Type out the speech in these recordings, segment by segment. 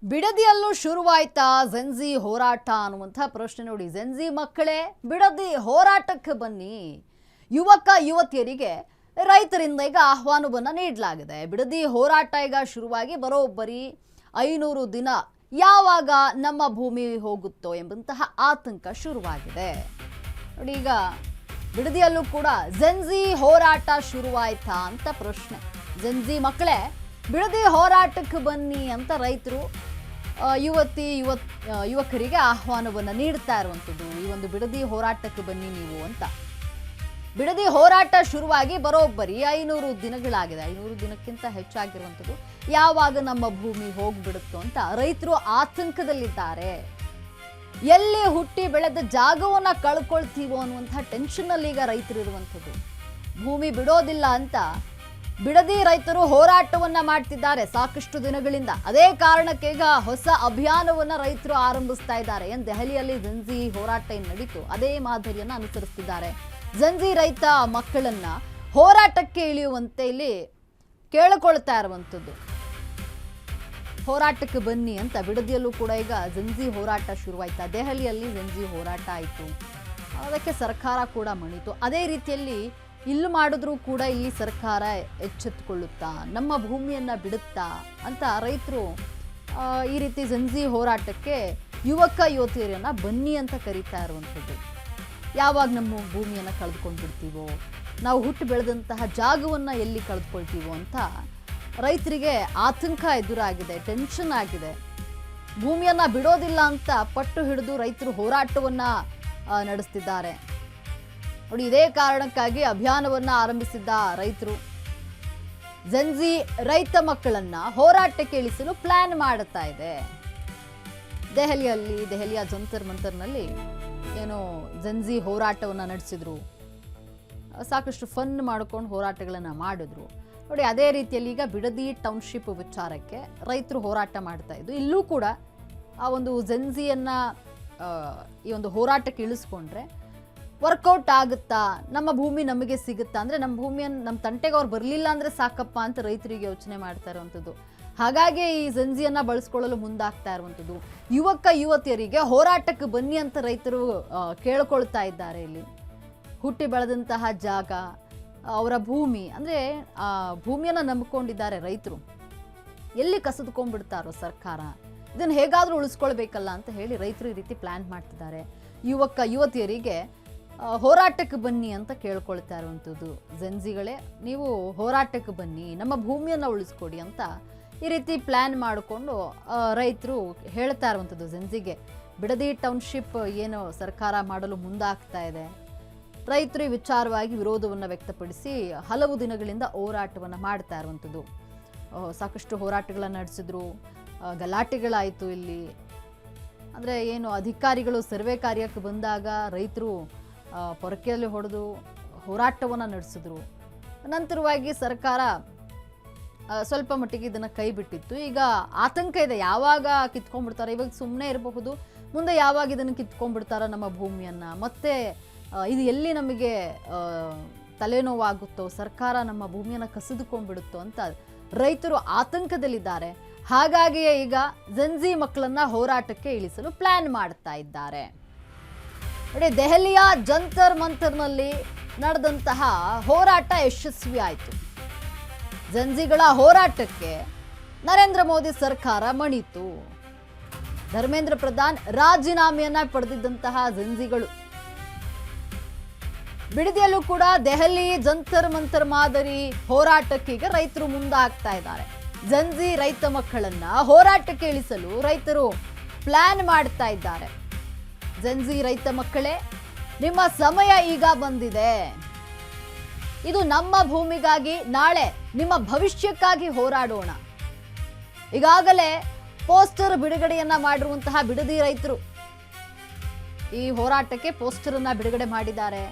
ಬಿಡದಿಯಲ್ಲೂ ಶುರುವಾಯ್ತಾ Gen Z ಹೋರಾಟ ಅನ್ನುವಂಥ ಪ್ರಶ್ನೆ ನೋಡಿ. ಜೆನ್ಜಿ ಮಕ್ಕಳೇ ಬಿಡದಿ ಹೋರಾಟಕ್ಕೆ ಬನ್ನಿ. ಯುವಕ ಯುವತಿಯರಿಗೆ ರೈತರಿಂದ ಈಗ ಆಹ್ವಾನವನ್ನು ನೀಡಲಾಗಿದೆ. ಬಿಡದಿ ಹೋರಾಟ ಈಗ ಶುರುವಾಗಿ ಬರೋಬ್ಬರಿ 500 ದಿನ. ಯಾವಾಗ ನಮ್ಮ ಭೂಮಿ ಹೋಗುತ್ತೋ ಎಂಬಂತಹ ಆತಂಕ ಶುರುವಾಗಿದೆ ನೋಡಿ. ಈಗ ಬಿಡದಿಯಲ್ಲೂ ಕೂಡ ಜೆನ್ಜಿ ಹೋರಾಟ ಶುರುವಾಯ್ತಾ ಅಂತ ಪ್ರಶ್ನೆ. ಜೆನ್ಜಿ ಮಕ್ಕಳೇ ಬಿಡದಿ ಹೋರಾಟಕ್ಕೆ ಬನ್ನಿ ಅಂತ ರೈತರು ಯುವಕರಿಗೆ ಆಹ್ವಾನವನ್ನು ನೀಡ್ತಾ ಇರುವಂಥದ್ದು. ಈ ಒಂದು ಬಿಡದಿ ಹೋರಾಟಕ್ಕೆ ಬನ್ನಿ ನೀವು ಅಂತ. ಬಿಡದಿ ಹೋರಾಟ ಶುರುವಾಗಿ ಬರೋಬ್ಬರಿ 500 ದಿನಗಳಾಗಿದೆ. 500 ದಿನಕ್ಕಿಂತ ಹೆಚ್ಚಾಗಿರುವಂಥದ್ದು. ಯಾವಾಗ ನಮ್ಮ ಭೂಮಿ ಹೋಗ್ಬಿಡುತ್ತೋ ಅಂತ ರೈತರು ಆತಂಕದಲ್ಲಿದ್ದಾರೆ. ಎಲ್ಲಿ ಹುಟ್ಟಿ ಬೆಳೆದ ಜಾಗವನ್ನ ಕಳ್ಕೊಳ್ತೀವೋ ಅನ್ನುವಂಥ ಟೆನ್ಷನ್ ಅಲ್ಲಿ ಈಗ ರೈತರು ಇರುವಂಥದ್ದು. ಭೂಮಿ ಬಿಡೋದಿಲ್ಲ ಅಂತ ಬಿಡದಿ ರೈತರು ಹೋರಾಟವನ್ನ ಮಾಡ್ತಿದ್ದಾರೆ ಸಾಕಷ್ಟು ದಿನಗಳಿಂದ. ಅದೇ ಕಾರಣಕ್ಕೆ ಈಗ ಹೊಸ ಅಭಿಯಾನವನ್ನ ರೈತರು ಆರಂಭಿಸ್ತಾ ಇದ್ದಾರೆ. ಏನ್ ದೆಹಲಿಯಲ್ಲಿ ಜೆನ್ಜಿ ಹೋರಾಟ ಏನ್ ನಡೀತು ಅದೇ ಮಾದರಿಯನ್ನ ಅನುಸರಿಸ್ತಿದ್ದಾರೆ. ಜೆನ್ಜಿ ರೈತ ಮಕ್ಕಳನ್ನ ಹೋರಾಟಕ್ಕೆ ಇಳಿಯುವಂತೆ ಇಲ್ಲಿ ಕೇಳಿಕೊಳ್ತಾ ಇರುವಂಥದ್ದು. ಹೋರಾಟಕ್ಕೆ ಬನ್ನಿ ಅಂತ ಬಿಡದಿಯಲ್ಲೂ ಕೂಡ ಈಗ ಜೆನ್ಜಿ ಹೋರಾಟ ಶುರುವಾಯ್ತಾ. ದೆಹಲಿಯಲ್ಲಿ ಜೆನ್ಜಿ ಹೋರಾಟ ಆಯಿತು, ಅದಕ್ಕೆ ಸರ್ಕಾರ ಕೂಡ ಮಣಿತು. ಅದೇ ರೀತಿಯಲ್ಲಿ ಇಲ್ಲಿ ಮಾಡಿದ್ರೂ ಕೂಡ ಇಲ್ಲಿ ಸರ್ಕಾರ ಎಚ್ಚೆತ್ತುಕೊಳ್ಳುತ್ತಾ ನಮ್ಮ ಭೂಮಿಯನ್ನ ಬಿಡುತ್ತಾ ಅಂತ ರೈತರು ಈ ರೀತಿ ಜೆನ್ಜಿ ಹೋರಾಟಕ್ಕೆ ಯುವಕ ಯುವತಿಯರನ್ನ ಬನ್ನಿ ಅಂತ ಕರೀತಾ ಇರುವಂಥದ್ದು. ಯಾವಾಗ ನಮ್ಮ ಭೂಮಿಯನ್ನು ಕಳೆದುಕೊಂಡು ಬಿಡ್ತೀವೋ, ನಾವು ಹುಟ್ಟು ಬೆಳೆದಂತಹ ಜಾಗವನ್ನು ಎಲ್ಲಿ ಕಳೆದುಕೊಳ್ತೀವೋ ಅಂತ ರೈತರಿಗೆ ಆತಂಕ ಎದುರಾಗಿದೆ, ಟೆನ್ಷನ್ ಆಗಿದೆ. ಭೂಮಿಯನ್ನು ಬಿಡೋದಿಲ್ಲ ಅಂತ ಪಟ್ಟು ಹಿಡಿದು ರೈತರು ಹೋರಾಟವನ್ನು ನಡೆಸ್ತಿದ್ದಾರೆ ನೋಡಿ. ಇದೇ ಕಾರಣಕ್ಕಾಗಿ ಅಭಿಯಾನವನ್ನು ಆರಂಭಿಸಿದ್ದ ರೈತರು ಜೆನ್ಜಿ ರೈತ ಮಕ್ಕಳನ್ನ ಹೋರಾಟಕ್ಕೆ ಇಳಿಸಲು ಪ್ಲಾನ್ ಮಾಡುತ್ತಾ ಇದೆ. ದೆಹಲಿಯ ಜಂತರ್ ಮಂತರ್ನಲ್ಲಿ ಏನೋ ಜೆನ್ಜಿ ಹೋರಾಟವನ್ನು ನಡೆಸಿದ್ರು. ಸಾಕಷ್ಟು ಫನ್ ಮಾಡ್ಕೊಂಡು ಹೋರಾಟಗಳನ್ನು ಮಾಡಿದ್ರು ನೋಡಿ. ಅದೇ ರೀತಿಯಲ್ಲಿ ಈಗ ಬಿಡದಿ ಟೌನ್ಶಿಪ್ ವಿಚಾರಕ್ಕೆ ರೈತರು ಹೋರಾಟ ಮಾಡ್ತಾ ಇದ್ದು. ಇಲ್ಲೂ ಕೂಡ ಆ ಒಂದು ಜೆನ್ಜಿಯನ್ನು ಈ ಒಂದು ಹೋರಾಟಕ್ಕೆ ಇಳಿಸ್ಕೊಂಡ್ರೆ ವರ್ಕೌಟ್ ಆಗುತ್ತಾ, ನಮ್ಮ ಭೂಮಿ ನಮಗೆ ಸಿಗುತ್ತಾ, ಅಂದರೆ ನಮ್ಮ ಭೂಮಿಯನ್ನು ನಮ್ಮ ತಂಟೆಗೆ ಅವ್ರು ಬರಲಿಲ್ಲ ಅಂದರೆ ಸಾಕಪ್ಪ ಅಂತ ರೈತರಿಗೆ ಯೋಚನೆ ಮಾಡ್ತಾ ಇರುವಂಥದ್ದು. ಹಾಗಾಗಿ ಈ ಜೆನ್ಜಿಯನ್ನು ಬಳಸ್ಕೊಳ್ಳಲು ಮುಂದಾಗ್ತಾ ಇರುವಂಥದ್ದು. ಯುವಕ ಯುವತಿಯರಿಗೆ ಹೋರಾಟಕ್ಕೆ ಬನ್ನಿ ಅಂತ ರೈತರು ಕೇಳ್ಕೊಳ್ತಾ ಇದ್ದಾರೆ. ಇಲ್ಲಿ ಹುಟ್ಟಿ ಬೆಳೆದಂತಹ ಜಾಗ, ಅವರ ಭೂಮಿ, ಅಂದರೆ ಭೂಮಿಯನ್ನು ನಂಬಿಕೊಂಡಿದ್ದಾರೆ ರೈತರು. ಎಲ್ಲಿ ಕಸಿದುಕೊಂಡ್ಬಿಡ್ತಾರೋ ಸರ್ಕಾರ, ಇದನ್ನು ಹೇಗಾದರೂ ಉಳಿಸ್ಕೊಳ್ಬೇಕಲ್ಲ ಅಂತ ಹೇಳಿ ರೈತರು ಈ ರೀತಿ ಪ್ಲ್ಯಾನ್ ಮಾಡ್ತಿದ್ದಾರೆ. ಯುವಕ ಯುವತಿಯರಿಗೆ ಹೋರಾಟಕ್ಕೆ ಬನ್ನಿ ಅಂತ ಕೇಳ್ಕೊಳ್ತಾ ಇರುವಂಥದ್ದು. ಜೆನ್ಜಿಗಳೇ ನೀವು ಹೋರಾಟಕ್ಕೆ ಬನ್ನಿ, ನಮ್ಮ ಭೂಮಿಯನ್ನು ಉಳಿಸ್ಕೊಡಿ ಅಂತ ಈ ರೀತಿ ಪ್ಲ್ಯಾನ್ ಮಾಡಿಕೊಂಡು ರೈತರು ಹೇಳ್ತಾ ಇರುವಂಥದ್ದು ಜೆನ್ಜಿಗೆ. ಬಿಡದಿ ಟೌನ್ಶಿಪ್ ಏನು ಸರ್ಕಾರ ಮಾಡಲು ಮುಂದಾಗ್ತಾ ಇದೆ, ರೈತರು ಈ ವಿಚಾರವಾಗಿ ವಿರೋಧವನ್ನು ವ್ಯಕ್ತಪಡಿಸಿ ಹಲವು ದಿನಗಳಿಂದ ಹೋರಾಟವನ್ನು ಮಾಡ್ತಾ ಇರುವಂಥದ್ದು. ಸಾಕಷ್ಟು ಹೋರಾಟಗಳನ್ನು ನಡೆಸಿದ್ರು, ಗಲಾಟೆಗಳಾಯಿತು ಇಲ್ಲಿ. ಅಂದರೆ ಏನು ಅಧಿಕಾರಿಗಳು ಸರ್ವೆ ಕಾರ್ಯಕ್ಕೆ ಬಂದಾಗ ರೈತರು ಪೊರಕೆಯಲ್ಲಿ ಹೊಡೆದು ಹೋರಾಟವನ್ನು ನಡೆಸಿದ್ರು. ನಂತರವಾಗಿ ಸರ್ಕಾರ ಸ್ವಲ್ಪ ಮಟ್ಟಿಗೆ ಇದನ್ನು ಕೈ ಬಿಟ್ಟಿತ್ತು. ಈಗ ಆತಂಕ ಇದೆ, ಯಾವಾಗ ಕಿತ್ಕೊಂಡ್ಬಿಡ್ತಾರೆ. ಇವಾಗ ಸುಮ್ಮನೆ ಇರಬಹುದು, ಮುಂದೆ ಯಾವಾಗ ಇದನ್ನು ಕಿತ್ಕೊಂಡ್ಬಿಡ್ತಾರೋ ನಮ್ಮ ಭೂಮಿಯನ್ನು, ಮತ್ತೆ ಇದು ಎಲ್ಲಿ ನಮಗೆ ತಲೆನೋವಾಗುತ್ತೋ, ಸರ್ಕಾರ ನಮ್ಮ ಭೂಮಿಯನ್ನು ಕಸಿದುಕೊಂಡ್ಬಿಡುತ್ತೋ ಅಂತ ರೈತರು ಆತಂಕದಲ್ಲಿದ್ದಾರೆ. ಹಾಗಾಗಿಯೇ ಈಗ ಜೆನ್ಜಿ ಮಕ್ಕಳನ್ನ ಹೋರಾಟಕ್ಕೆ ಇಳಿಸಲು ಪ್ಲಾನ್ ಮಾಡ್ತಾ ಇದ್ದಾರೆ ನೋಡಿ. ದೆಹಲಿಯ ಜಂತರ್ ಮಂತರ್ನಲ್ಲಿ ನಡೆದಂತಹ ಹೋರಾಟ ಯಶಸ್ವಿ ಆಯಿತು. ಜೆನ್ಜಿಗಳ ಹೋರಾಟಕ್ಕೆ ನರೇಂದ್ರ ಮೋದಿ ಸರ್ಕಾರ ಮಣಿತು. ಧರ್ಮೇಂದ್ರ ಪ್ರಧಾನ್ ರಾಜೀನಾಮೆಯನ್ನ ಪಡೆದಿದ್ದಂತಹ ಜೆನ್ಜಿಗಳು ಬಿಡದಿಯಲ್ಲೂ ಕೂಡ ದೆಹಲಿ ಜಂತರ್ ಮಂತರ್ ಮಾದರಿ ಹೋರಾಟಕ್ಕೆ ಈಗ ರೈತರು ಮುಂದಾಗ್ತಾ ಇದ್ದಾರೆ. ಜೆನ್ಜಿ ರೈತ ಮಕ್ಕಳನ್ನ ಹೋರಾಟಕ್ಕೆ ಇಳಿಸಲು ರೈತರು ಪ್ಲಾನ್ ಮಾಡ್ತಾ ಇದ್ದಾರೆ. ಜೆನ್ಜಿ ರೈತ ಮಕ್ಕಳೇ, ನಿಮ್ಮ ಸಮಯ ಈಗ ಬಂದಿದೆ. ಇದು ನಮ್ಮ ಭೂಮಿಗಾಗಿ, ನಾಳೆ ನಿಮ್ಮ ಭವಿಷ್ಯಕ್ಕಾಗಿ ಹೋರಾಡೋಣ. ಈಗಾಗಲೇ ಪೋಸ್ಟರ್ ಬಿಡುಗಡೆಯನ್ನ ಮಾಡಿರುವಂತಹ ಬಿಡದಿ ರೈತರು ಈ ಹೋರಾಟಕ್ಕೆ ಪೋಸ್ಟರ್ ಅನ್ನ ಬಿಡುಗಡೆ ಮಾಡಿದ್ದಾರೆ.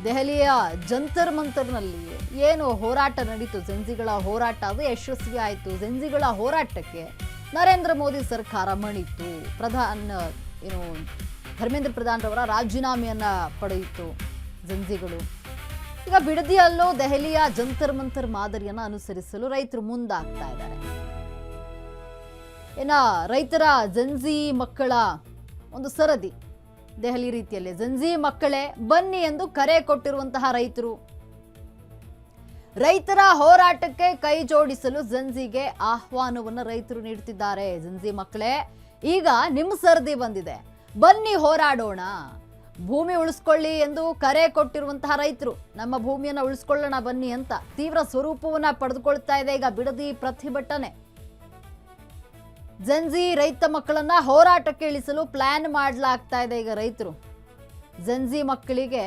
ದೆಹಲಿಯ ಜಂತರ್ ಮಂತರ್ನಲ್ಲಿ ಏನು ಹೋರಾಟ ನಡೀತು, ಜೆನ್ಜಿಗಳ ಹೋರಾಟ, ಅದು ಯಶಸ್ವಿ ಆಯಿತು. ಜೆನ್ಜಿಗಳ ಹೋರಾಟಕ್ಕೆ ನರೇಂದ್ರ ಮೋದಿ ಸರ್ಕಾರ ಮಣಿತು. ಧರ್ಮೇಂದ್ರ ಪ್ರಧಾನ್ ರವರ ರಾಜೀನಾಮೆಯನ್ನ ಪಡೆಯಿತು ಜೆನ್ಜಿಗಳು. ಈಗ ಬಿಡದಿಯಲ್ಲೂ ದೆಹಲಿಯ ಜಂತರ್ ಮಂತರ್ ಮಾದರಿಯನ್ನು ಅನುಸರಿಸಲು ರೈತರು ಮುಂದಾಗ್ತಾ ಇದ್ದಾರೆ. ರೈತರ ಜಂಜಿ ಮಕ್ಕಳ ಒಂದು ಸರದಿ ದೆಹಲಿ ರೀತಿಯಲ್ಲಿ ಜಂಜಿ ಮಕ್ಕಳೇ ಬನ್ನಿ ಎಂದು ಕರೆ ಕೊಟ್ಟಿರುವಂತಹ ರೈತರ ಹೋರಾಟಕ್ಕೆ ಕೈ ಜೋಡಿಸಲು ಜಂಜಿಗೆ ಆಹ್ವಾನವನ್ನು ರೈತರು ನೀಡುತ್ತಿದ್ದಾರೆ. ಜಂಜಿ ಮಕ್ಕಳೇ, ಈಗ ನಿಮ್ಮ ಸರದಿ ಬಂದಿದೆ, ಬನ್ನಿ ಹೋರಾಡೋಣ, ಭೂಮಿ ಉಳಿಸ್ಕೊಳ್ಳಿ ಎಂದು ಕರೆ ಕೊಟ್ಟಿರುವಂತಹ ರೈತರು. ನಮ್ಮ ಭೂಮಿಯನ್ನ ಉಳಿಸ್ಕೊಳ್ಳೋಣ ಬನ್ನಿ ಅಂತ ತೀವ್ರ ಸ್ವರೂಪವನ್ನ ಪಡೆದುಕೊಳ್ತಾ ಇದೆ ಈಗ ಬಿಡದಿ ಪ್ರತಿಭಟನೆ. ಜಂಜಿ ರೈತ ಮಕ್ಕಳನ್ನ ಹೋರಾಟಕ್ಕೆ ಇಳಿಸಲು ಪ್ಲಾನ್ ಮಾಡಲಾಗ್ತಾ ಇದೆ ಈಗ ರೈತರು. ಜಂಜಿ ಮಕ್ಕಳಿಗೆ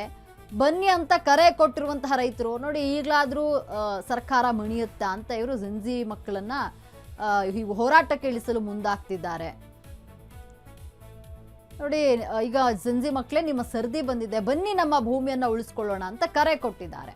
ಬನ್ನಿ ಅಂತ ಕರೆ ಕೊಟ್ಟಿರುವಂತಹ ರೈತರು ನೋಡಿ, ಈಗಲಾದ್ರೂ ಸರ್ಕಾರ ಮಣಿಯುತ್ತಾ ಅಂತ ಇವರು ಜಂಜಿ ಮಕ್ಕಳನ್ನ ಹೋರಾಟಕ್ಕೆ ಇಳಿಸಲು ಮುಂದಾಗ್ತಿದ್ದಾರೆ. ನೋಡಿ, ಈಗ ಜಂಜಿ ಮಕ್ಕಳೇ ನಿಮ್ಮ ಸರದಿ ಬಂದಿದೆ, ಬನ್ನಿ ನಮ್ಮ ಭೂಮಿಯನ್ನ ಉಳಿಸ್ಕೊಳ್ಳೋಣ ಅಂತ ಕರೆ ಕೊಟ್ಟಿದ್ದಾರೆ.